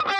Hey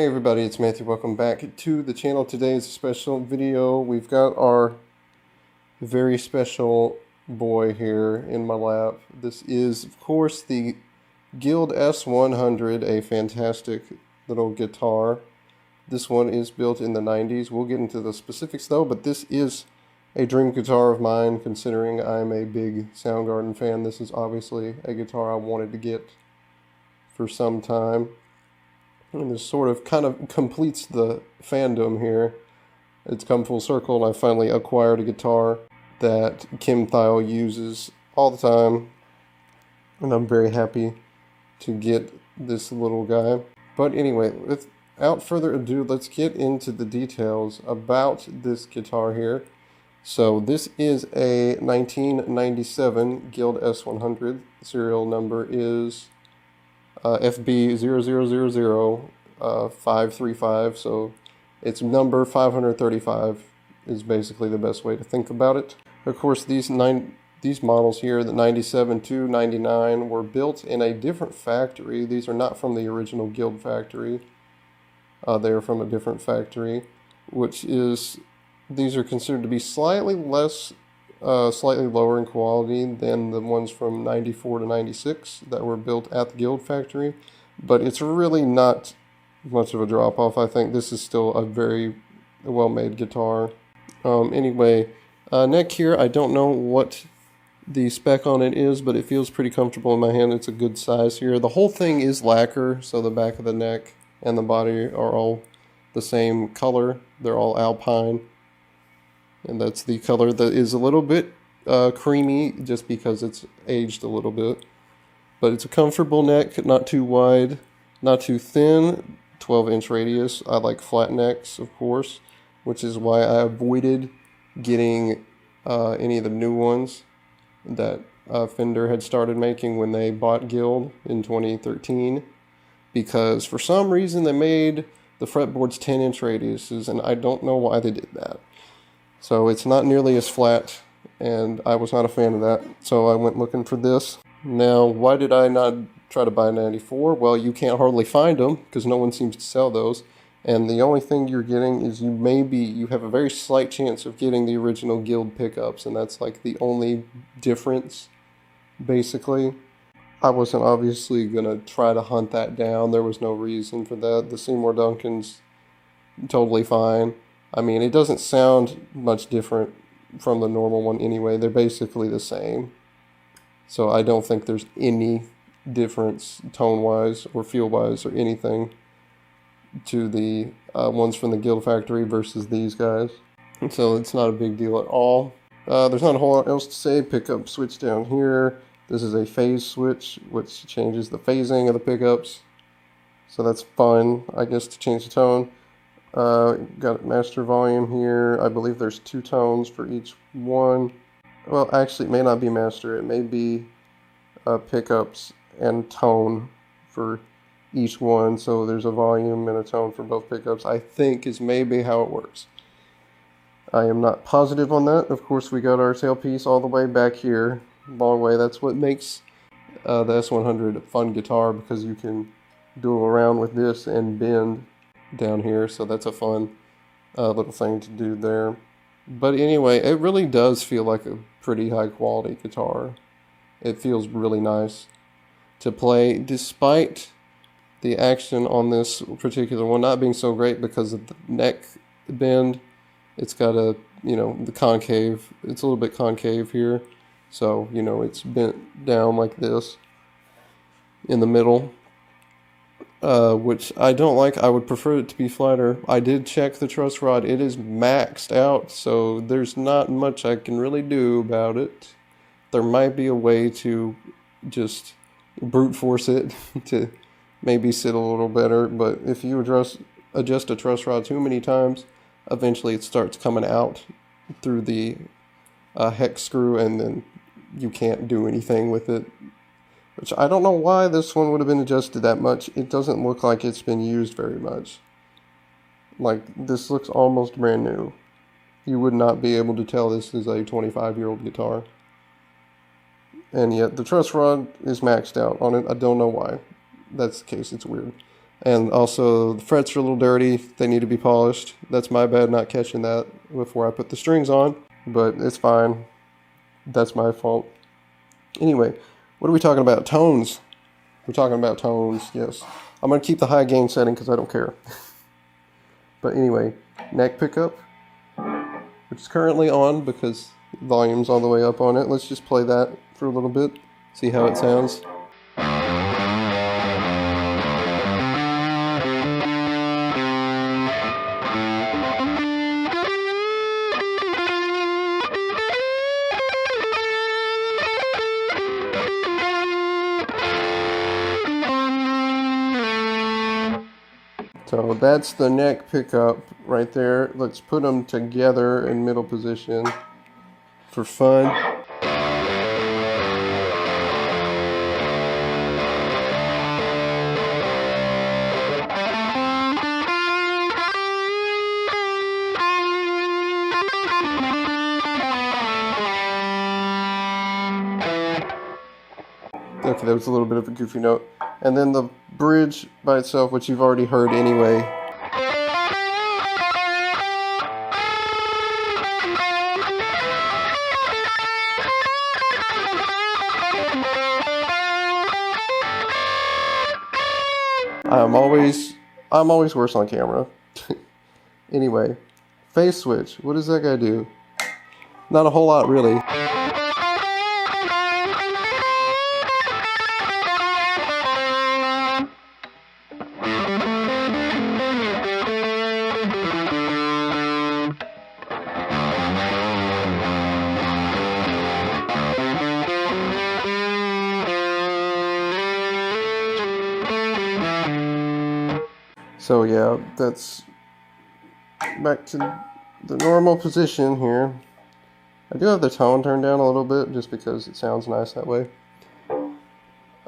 everybody, it's Matthew. Welcome back to the channel. Today is a special video. We've got our very special boy here in my lap. This is, of course, the Guild S100, a fantastic little guitar. This one is built in the 90s. We'll get into the specifics though, but this is a dream guitar of mine considering I'm a big Soundgarden fan. This is obviously a guitar I wanted to get for some time. And this sort of kind of completes the fandom here. It's come full circle, and I finally acquired a guitar that Kim Thile uses all the time. And I'm very happy to get this little guy. But anyway, without further ado, let's get into the details about this guitar here. So this is a 1997 Guild S100. The serial number is FB0000535, so it's number 535 is basically the best way to think about it. Of course, these models here, the 97 to 99, were built in a different factory. These are not from the original Guild factory. They are from a different factory, these are considered to be slightly lower in quality than the ones from 94 to 96 that were built at the Guild factory, but it's really not much of a drop off. I think this is still a very well made guitar. Anyway, neck here, I don't know what the spec on it is, but it feels pretty comfortable in my hand. It's a good size here. The whole thing is lacquer, so the back of the neck and the body are all the same color. They're all alpine. And that's the color that is a little bit creamy just because it's aged a little bit. But it's a comfortable neck, not too wide, not too thin, 12-inch radius. I like flat necks, of course, which is why I avoided getting any of the new ones that Fender had started making when they bought Guild in 2013. Because for some reason they made the fretboards 10-inch radiuses, and I don't know why they did that. So it's not nearly as flat, and I was not a fan of that, so I went looking for this. Now, why did I not try to buy a 94? Well, you can't hardly find them, because no one seems to sell those, and the only thing you're getting is you have a very slight chance of getting the original Guild pickups, and that's like the only difference, basically. I wasn't obviously going to try to hunt that down. There was no reason for that. The Seymour Duncan's totally fine. I mean, it doesn't sound much different from the normal one anyway. They're basically the same. So I don't think there's any difference tone-wise or feel-wise or anything to the ones from the Guild factory versus these guys. And so it's not a big deal at all. There's not a whole lot else to say. Pickup switch down here. This is a phase switch, which changes the phasing of the pickups. So that's fun, I guess, to change the tone. Got master volume here. I believe there's 2 tones for each one. Well, actually, it may not be master. It may be pickups and tone for each one. So there's a volume and a tone for both pickups, I think is maybe how it works. I am not positive on that. Of course, we got our tailpiece all the way back here. Long way. That's what makes the S100 a fun guitar, because you can duel around with this and bend down here, so that's a fun little thing to do there. But anyway, it really does feel like a pretty high quality guitar. It feels really nice to play, despite the action on this particular one not being so great because of the neck bend. It's got the concave, it's a little bit concave here, so it's bent down like this in the middle. Which I don't like. I would prefer it to be flatter. I did check the truss rod. It is maxed out, so there's not much I can really do about it. There might be a way to just brute force it to maybe sit a little better, but if you adjust a truss rod too many times, eventually it starts coming out through the hex screw, and then you can't do anything with it. Which I don't know why this one would have been adjusted that much. It doesn't look like it's been used very much. Like, this looks almost brand new. You would not be able to tell this is a 25-year-old guitar. And yet the truss rod is maxed out on it. I don't know why. That's the case. It's weird. And also, the frets are a little dirty. They need to be polished. That's my bad not catching that before I put the strings on. But it's fine. That's my fault. Anyway, what are we talking about? Tones. We're talking about tones, yes. I'm going to keep the high gain setting because I don't care. But anyway, neck pickup, which is currently on because volume's all the way up on it. Let's just play that for a little bit, see how it sounds. So that's the neck pickup right there. Let's put them together in middle position for fun. Okay, that was a little bit of a goofy note. And then the bridge by itself, which you've already heard anyway. I'm always worse on camera. Anyway, phase switch. What does that guy do? Not a whole lot, really. So yeah, that's back to the normal position here. I do have the tone turned down a little bit just because it sounds nice that way.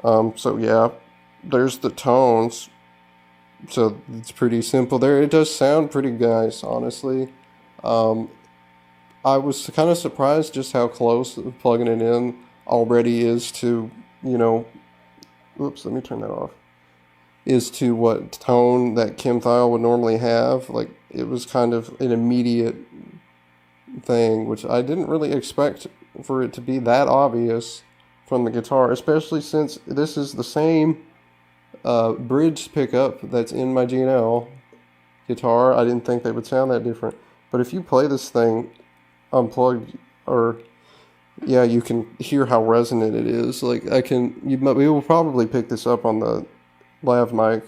So yeah, there's the tones. So it's pretty simple there. It does sound pretty nice, honestly. I was kind of surprised just how close plugging it in already is to, you know, oops, let me turn that off. Is to what tone that Kim Thile would normally have. Like, it was kind of an immediate thing, which I didn't really expect for it to be that obvious from the guitar, especially since this is the same bridge pickup that's in my G&L guitar. I didn't think they would sound that different. But if you play this thing unplugged, or yeah, you can hear how resonant it is. Like, we will probably pick this up on the lav mic.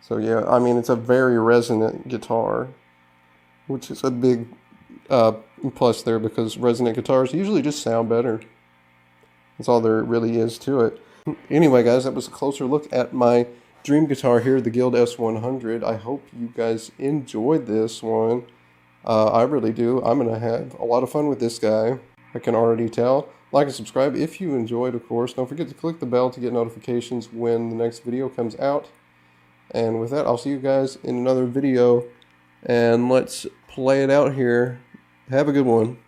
So yeah, I mean, it's a very resonant guitar, which is a big plus there, because resonant guitars usually just sound better. That's all there really is to it. Anyway, guys, that was a closer look at my dream guitar here, the Guild S100. I hope you guys enjoyed this one. I really do. I'm going to have a lot of fun with this guy. I can already tell. Like and subscribe if you enjoyed, of course. Don't forget to click the bell to get notifications when the next video comes out. And with that, I'll see you guys in another video. And let's play it out here. Have a good one.